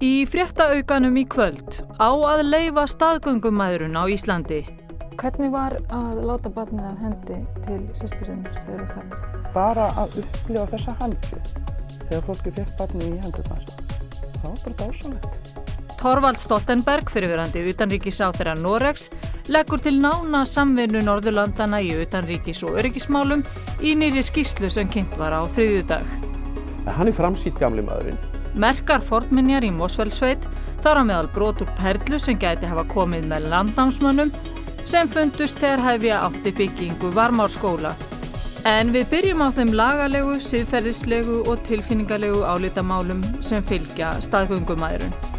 Í fréttaaukanum í kvöld á að leyfa staðgöngumæðrun á Íslandi. Hvernig var að láta barnið af hendi til systurinnar þegar þið fæddust? Bara að upplifa þessa hamingju þegar fólki fékk barnið í hendurnar. Það var bara dásamlegt. Thorvald Stoltenberg, fyrrverandi utanríkisráðherra Noregs, leggur til nána samvinnu Norðurlandana í utanríkis- og öryggismálum í nýrri skýrslu sem kynnt var á þriðjudag. Hann framsýnt gamli maðurinn. Merkar fornminjar í Mosfellssveit, þar á meðal brot úr perlu sem gæti hafa komið með landnámsmönnum sem fundust þegar hefja átti byggingu Varmárskóla. En við byrjum á þeim lagalegu, siðferðislegu og tilfinningalegu álitamálum sem fylgja staðgöngumæðrun.